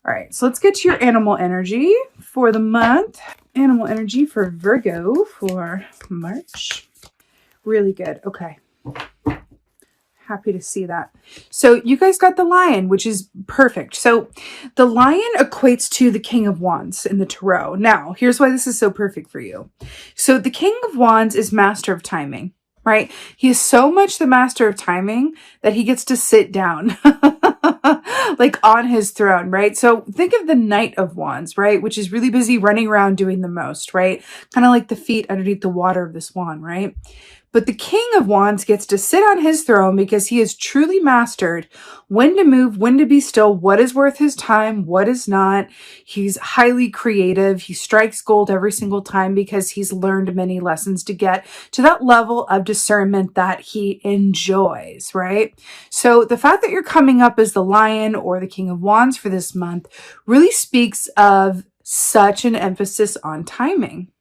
All right, so let's get to your animal energy for the month. Animal energy for Virgo for March. Really good. Okay. Happy to see that. So you guys got the lion, which is perfect. So the lion equates to the King of Wands in the tarot. Now, here's why this is so perfect for you. So the King of Wands is master of timing, right? He is so much the master of timing that he gets to sit down like on his throne, right? So think of the Knight of Wands, right? Which is really busy running around doing the most, right? Kind of like the feet underneath the water of the swan, right? But the King of Wands gets to sit on his throne because he has truly mastered when to move, when to be still, what is worth his time, what is not. He's highly creative. He strikes gold every single time because he's learned many lessons to get to that level of discernment that he enjoys, right? So the fact that you're coming up as the Lion or the King of Wands for this month really speaks of such an emphasis on timing,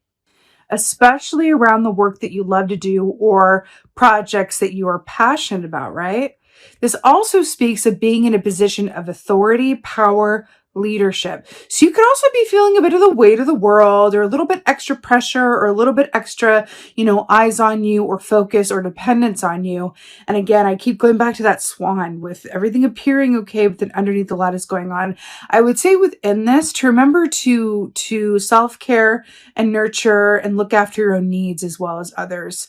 especially around the work that you love to do or projects that you are passionate about, right? This also speaks of being in a position of authority, power, leadership. So you could also be feeling a bit of the weight of the world or a little bit extra pressure or a little bit extra, eyes on you or focus or dependence on you. And again, I keep going back to that swan with everything appearing okay, but then underneath a lot is going on. I would say within this to remember to self-care and nurture and look after your own needs as well as others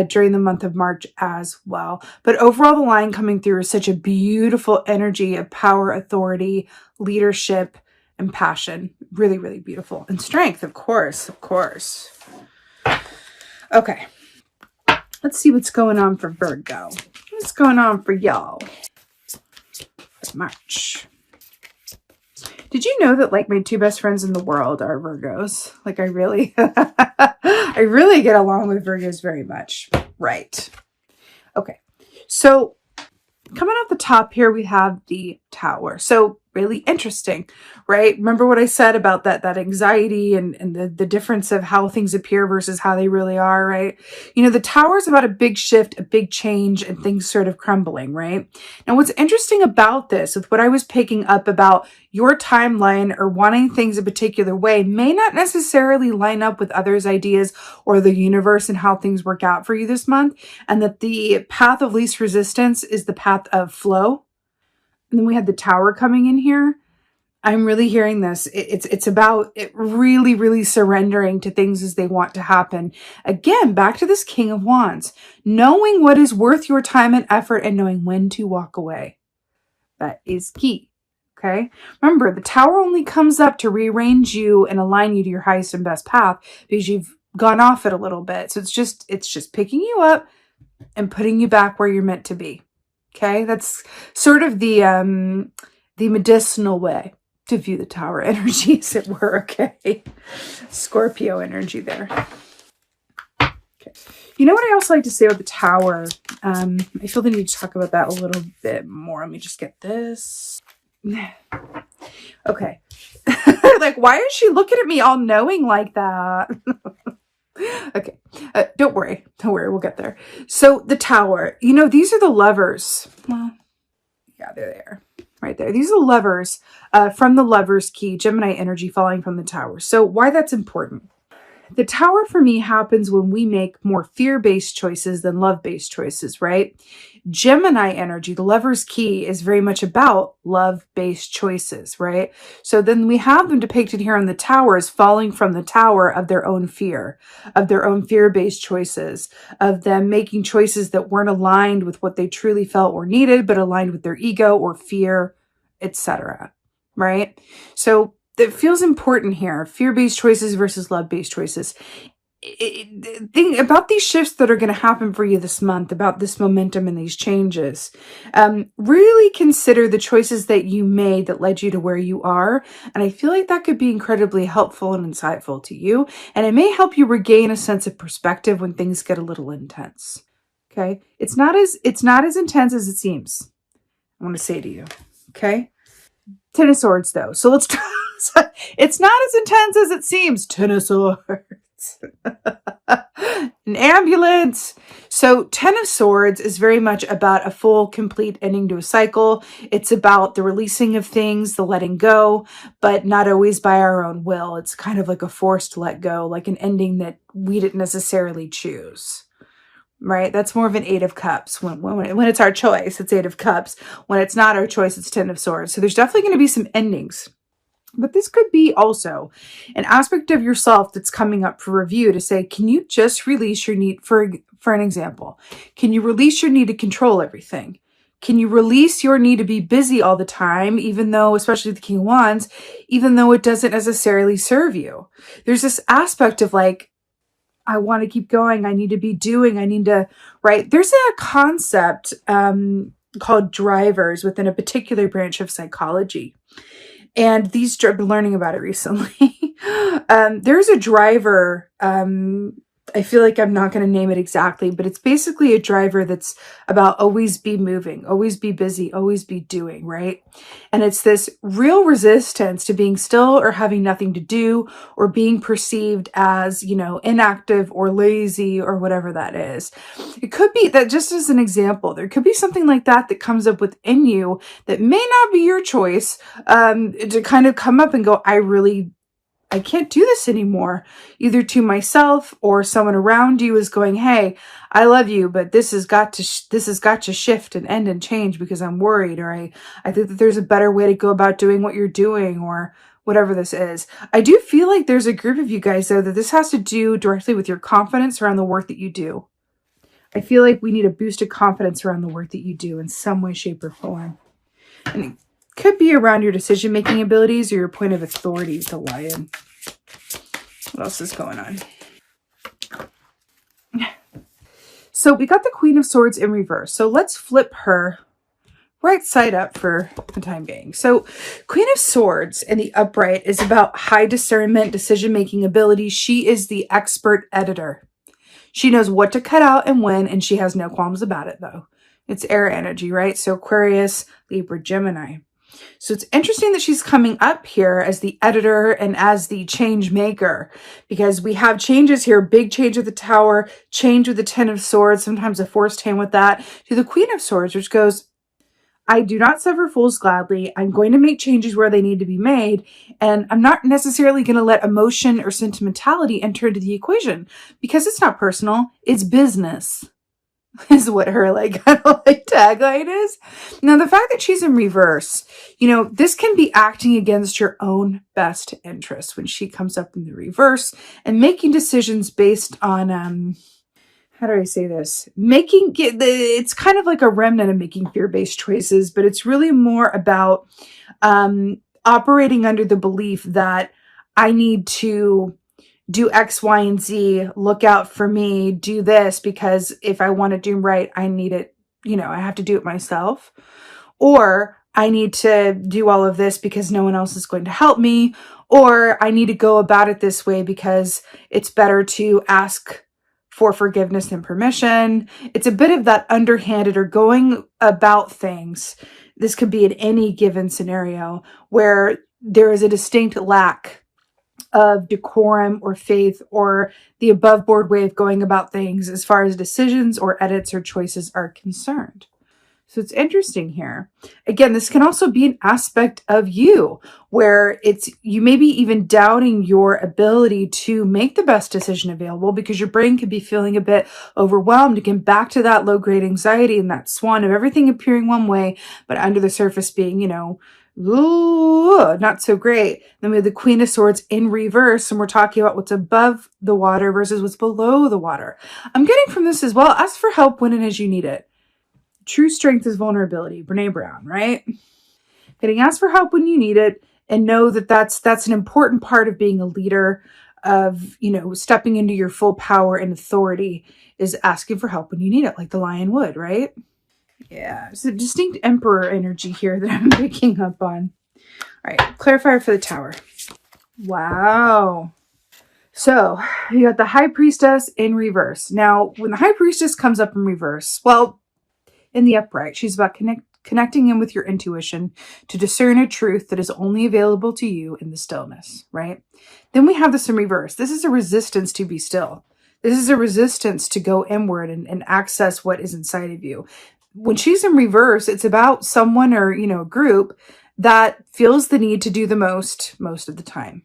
during the month of March as well. But overall, the line coming through is such a beautiful energy of power, authority, leadership, and passion. Really, really beautiful. And strength, of course, of course. Okay. Let's see what's going on for Virgo. What's going on for y'all for March? Did you know that my two best friends in the world are Virgos? I really, I really get along with Virgos very much. Right. Okay. So coming off the top here, we have the Tower. So really interesting, right? Remember what I said about that anxiety and the difference of how things appear versus how they really are, right? The Tower is about a big shift, a big change, and things sort of crumbling, right? Now, what's interesting about this, with what I was picking up about your timeline or wanting things a particular way, may not necessarily line up with others' ideas or the universe and how things work out for you this month, and that the path of least resistance is the path of flow. And then we had the Tower coming in here. I'm really hearing this. It's about it really, really surrendering to things as they want to happen. Again, back to this King of Wands. Knowing what is worth your time and effort and knowing when to walk away. That is key. Okay? Remember, the Tower only comes up to rearrange you and align you to your highest and best path because you've gone off it a little bit. So it's just picking you up and putting you back where you're meant to be. Okay, that's sort of the medicinal way to view the Tower energy, as it were. Okay, Scorpio energy there. Okay, you know what I also like to say about the Tower? I feel the need to talk about that a little bit more. Let me just get this. Okay, why is she looking at me all knowing like that? Okay, don't worry, we'll get there. So the Tower, these are the lovers. Well, yeah, they're there, right there. These are the lovers from the Lover's Key, Gemini energy falling from the Tower. So why that's important? The Tower for me happens when we make more fear-based choices than love-based choices, right? Gemini energy, the Lover's Key, is very much about love-based choices, right? So then we have them depicted here on the Tower as falling from the Tower of their own fear, of their own fear-based choices, of them making choices that weren't aligned with what they truly felt or needed, but aligned with their ego or fear, etc., right? So it feels important here. Fear-based choices versus love-based choices. Think about these shifts that are going to happen for you this month, about this momentum and these changes. Really consider the choices that you made that led you to where you are. And I feel like that could be incredibly helpful and insightful to you. And it may help you regain a sense of perspective when things get a little intense. Okay? It's not as intense as it seems. I want to say to you. Okay? Ten of Swords, though. So let's it's not as intense as it seems. Ten of Swords. An ambulance. So 10 of Swords is very much about a full, complete ending to a cycle. It's about the releasing of things, the letting go, but not always by our own will. It's kind of like a forced let go, like an ending that we didn't necessarily choose. Right? That's more of an 8 of Cups. When it's our choice, it's 8 of Cups. When it's not our choice, it's 10 of Swords. So there's definitely going to be some endings. But this could be also an aspect of yourself that's coming up for review to say, can you just release your need for an example? Can you release your need to control everything? Can you release your need to be busy all the time, even though, especially the King of Wands, even though it doesn't necessarily serve you? There's this aspect of like, I want to keep going. I need to be doing, I need to, right? There's a concept called drivers within a particular branch of psychology. And I've been learning about it recently. There's a driver, I feel like I'm not going to name it exactly, but it's basically a driver that's about always be moving, always be busy, always be doing, right? And it's this real resistance to being still or having nothing to do or being perceived as, inactive or lazy or whatever that is. It could be that, just as an example, there could be something like that that comes up within you that may not be your choice, to kind of come up and go, I can't do this anymore, either to myself or someone around you is going, hey, I love you, but this has got to shift and end and change because I'm worried, or I think that there's a better way to go about doing what you're doing, or whatever this is. I do feel like there's a group of you guys, though, that this has to do directly with your confidence around the work that you do. I feel like we need a boost of confidence around the work that you do in some way, shape, or form. And it could be around your decision-making abilities or your point of authority, the Lion. What else is going on? So we got the Queen of Swords in reverse. So let's flip her right side up for the time being. So Queen of Swords in the upright is about high discernment, decision-making ability. She is the expert editor. She knows what to cut out and when, and she has no qualms about it, though. It's air energy, right? So Aquarius, Libra, Gemini. So it's interesting that she's coming up here as the editor and as the change maker, because we have changes here, big change with the Tower, change with the 10 of Swords, sometimes a forced hand with that, to the Queen of Swords, which goes, I do not suffer fools gladly. I'm going to make changes where they need to be made, and I'm not necessarily going to let emotion or sentimentality enter into the equation, because it's not personal, it's business. Is what her kind of tagline is. Now, the fact that she's in reverse, this can be acting against your own best interests when she comes up in the reverse and making decisions based on, how do I say this? It's kind of like a remnant of making fear-based choices, but it's really more about operating under the belief that I need to do X, Y, and Z, look out for me, do this, because if I want to do right, I need it, I have to do it myself. Or I need to do all of this because no one else is going to help me. Or I need to go about it this way because it's better to ask for forgiveness than permission. It's a bit of that underhanded or going about things. This could be in any given scenario where there is a distinct lack of decorum or faith or the above board way of going about things as far as decisions or edits or choices are concerned. So it's interesting here. Again, this can also be an aspect of you where you may be even doubting your ability to make the best decision available because your brain could be feeling a bit overwhelmed. Again, back to that low grade anxiety and that swan of everything appearing one way, but under the surface being, ooh, not so great. Then we have the Queen of Swords in reverse, and we're talking about what's above the water versus what's below the water. I'm getting from this as well, ask for help when and as you need it. True strength is vulnerability. Brene Brown, right? Getting asked for help when you need it, and know that that's an important part of being a leader, of, stepping into your full power and authority, is asking for help when you need it, like the lion would, right? Yeah, it's a distinct Emperor energy here that I'm picking up on. All right, clarifier for the Tower. Wow. So you got the High Priestess in reverse. Now, when the High Priestess comes up in reverse, well, in the upright, she's about connecting in with your intuition to discern a truth that is only available to you in the stillness, right? Then we have this in reverse. This is a resistance to be still. This is a resistance to go inward and access what is inside of you. When she's in reverse, it's about someone or, a group that feels the need to do the most of the time.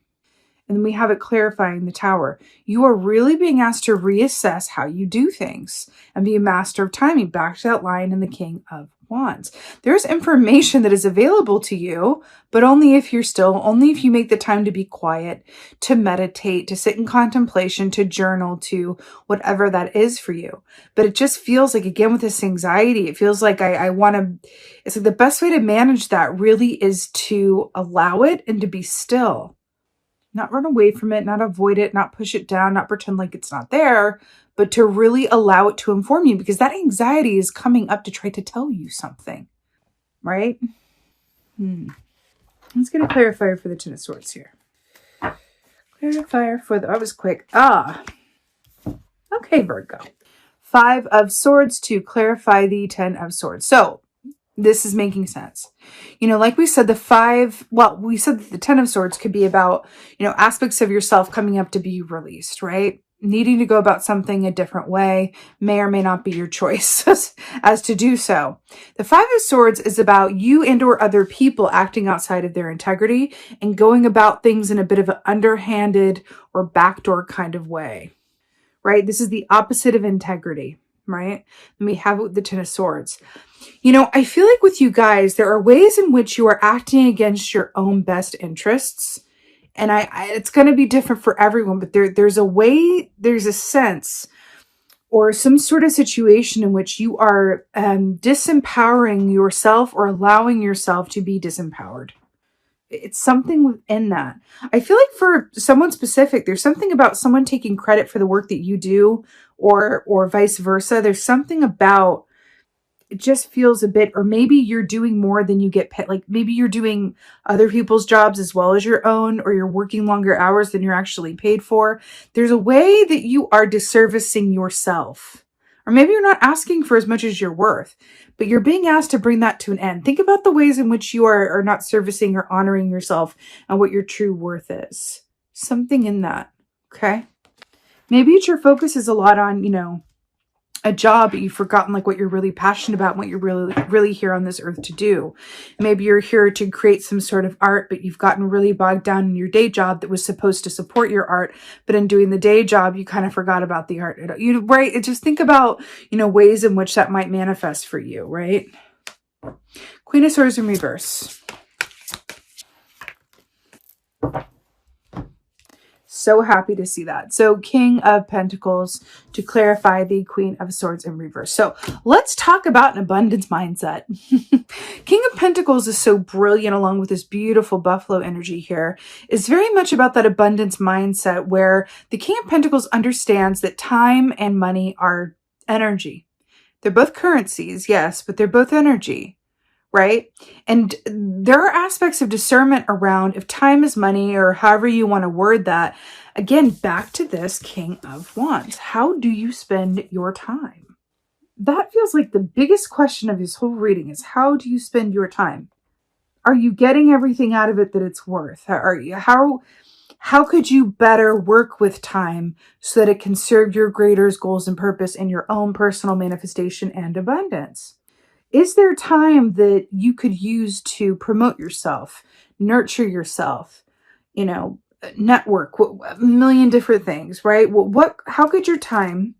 And then we have it clarifying the Tower. You are really being asked to reassess how you do things and be a master of timing. Back to that line in the King of Wands. There's information that is available to you, but only if you make the time to be quiet, to meditate, to sit in contemplation, to journal, to whatever that is for you. But it just feels like, again, with this anxiety, it feels like it's like the best way to manage that really is to allow it and to be still. Not run away from it, not avoid it, not push it down, not pretend like it's not there, but to really allow it to inform you, because that anxiety is coming up to try to tell you something, right? Let's get a clarifier for the Ten of Swords here. Clarifier for that was quick. Okay, Virgo. 5 of Swords to clarify the 10 of Swords. So this is making sense. Like we said, we said that the 10 of Swords could be about, aspects of yourself coming up to be released, right? Needing to go about something a different way may or may not be your choice as to do so. The 5 of Swords is about you and or other people acting outside of their integrity and going about things in a bit of an underhanded or backdoor kind of way, right? This is the opposite of integrity, right? And we have it with the 10 of Swords. I feel like with you guys, there are ways in which you are acting against your own best interests. And it's going to be different for everyone, but there's a sense or some sort of situation in which you are disempowering yourself or allowing yourself to be disempowered. It's something within that. I feel like for someone specific, there's something about someone taking credit for the work that you do or vice versa. There's something about it just feels a bit, or maybe you're doing more than you get paid. Like maybe you're doing other people's jobs as well as your own, or you're working longer hours than you're actually paid for. There's a way that you are disservicing yourself. Or maybe you're not asking for as much as you're worth, but you're being asked to bring that to an end. Think about the ways in which you are not servicing or honoring yourself and what your true worth is. Something in that, okay? Maybe your focus is a lot on, a job, but you've forgotten like what you're really passionate about and what you're really here on this earth to do. Maybe you're here to create some sort of art, but you've gotten really bogged down in your day job that was supposed to support your art. But in doing the day job, you kind of forgot about the art. Right? Just think about, ways in which that might manifest for you, right? Queen of Swords in reverse. So happy to see that. So King of Pentacles to clarify the Queen of Swords in reverse. So let's talk about an abundance mindset. King of Pentacles is so brilliant, along with this beautiful buffalo energy here. It's very much about that abundance mindset where the King of Pentacles understands that time and money are energy. They're both currencies, yes, but they're both energy. Right? And there are aspects of discernment around if time is money or however you want to word that. Again, back to this King of Wands. How do you spend your time? That feels like the biggest question of this whole reading is, how do you spend your time? Are you getting everything out of it that it's worth? How could you better work with time so that it can serve your greater goals and purpose in your own personal manifestation and abundance? Is there time that you could use to promote yourself, nurture yourself, network, a million different things, right? How could your time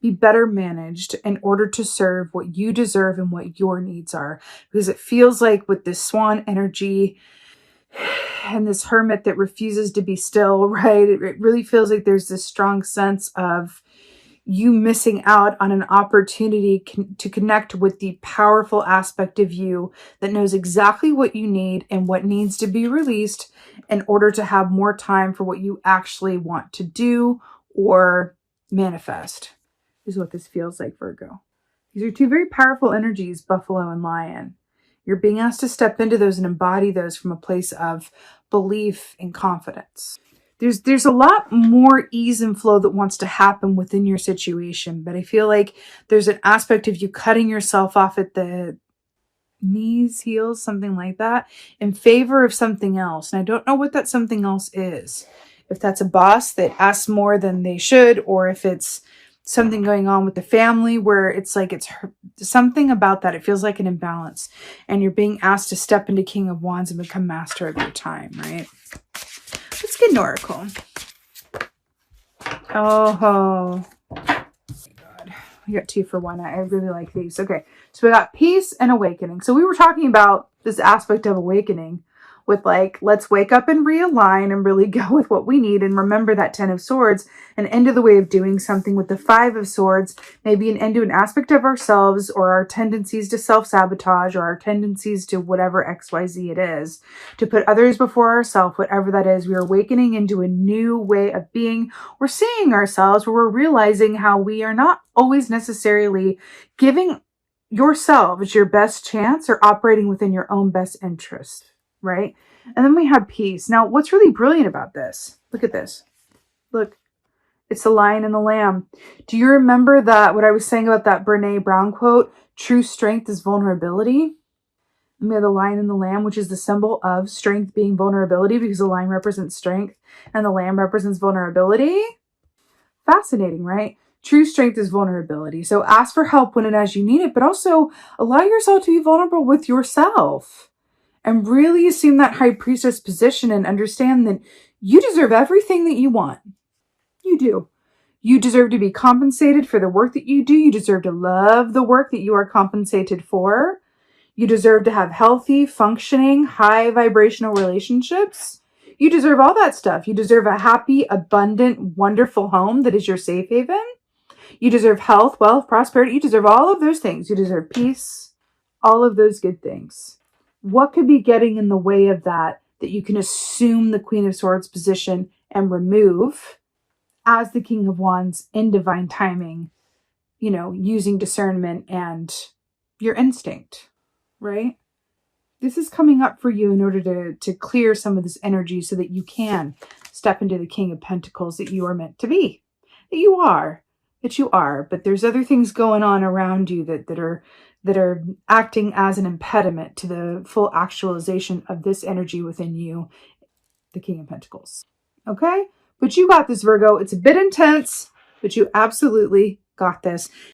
be better managed in order to serve what you deserve and what your needs are? Because it feels like with this swan energy and this hermit that refuses to be still, right? It really feels like there's this strong sense of you missing out on an opportunity to connect with the powerful aspect of you that knows exactly what you need and what needs to be released in order to have more time for what you actually want to do or manifest, is what this feels like, Virgo. These are two very powerful energies, Buffalo and Lion. You're being asked to step into those and embody those from a place of belief and confidence. There's a lot more ease and flow that wants to happen within your situation, but I feel like there's an aspect of you cutting yourself off at the knees, heels, something like that, in favor of something else. And I don't know what that something else is. If that's a boss that asks more than they should, or if it's something going on with the family where it's like it's something about that. It feels like an imbalance. And you're being asked to step into King of Wands and become master of your time, right? Let's get an oracle. Oh, God. We got 2 for 1. I really like these. Okay, so we got peace and awakening. So we were talking about this aspect of awakening with like, let's wake up and realign and really go with what we need. And remember that 10 of Swords, an end to the way of doing something. With the 5 of Swords, maybe an end to an aspect of ourselves, or our tendencies to self-sabotage, or our tendencies to whatever XYZ it is, to put others before ourselves, whatever that is. We are awakening into a new way of being. We're seeing ourselves, where we're realizing how we are not always necessarily giving yourselves your best chance or operating within your own best interest. Right? And then we have peace. Now, what's really brilliant about this? Look at this. Look, it's the lion and the lamb. Do you remember that, what I was saying about that Brene Brown quote, true strength is vulnerability? And we have the lion and the lamb, which is the symbol of strength being vulnerability, because the lion represents strength and the lamb represents vulnerability. Fascinating, right? True strength is vulnerability. So ask for help when and as you need it, but also allow yourself to be vulnerable with yourself. And really assume that high priestess position and understand that you deserve everything that you want. You do. You deserve to be compensated for the work that you do. You deserve to love the work that you are compensated for. You deserve to have healthy, functioning, high vibrational relationships. You deserve all that stuff. You deserve a happy, abundant, wonderful home that is your safe haven. You deserve health, wealth, prosperity. You deserve all of those things. You deserve peace, all of those good things. What could be getting in the way of that you can assume the Queen of Swords position and remove as the King of Wands in divine timing, you know, using discernment and your instinct, right? This is coming up for you in order to clear some of this energy so that you can step into the King of Pentacles that you are meant to be, that you are. But there's other things going on around you that are acting as an impediment to the full actualization of this energy within you, the King of Pentacles. Okay? But you got this, Virgo. It's a bit intense, but you absolutely got this.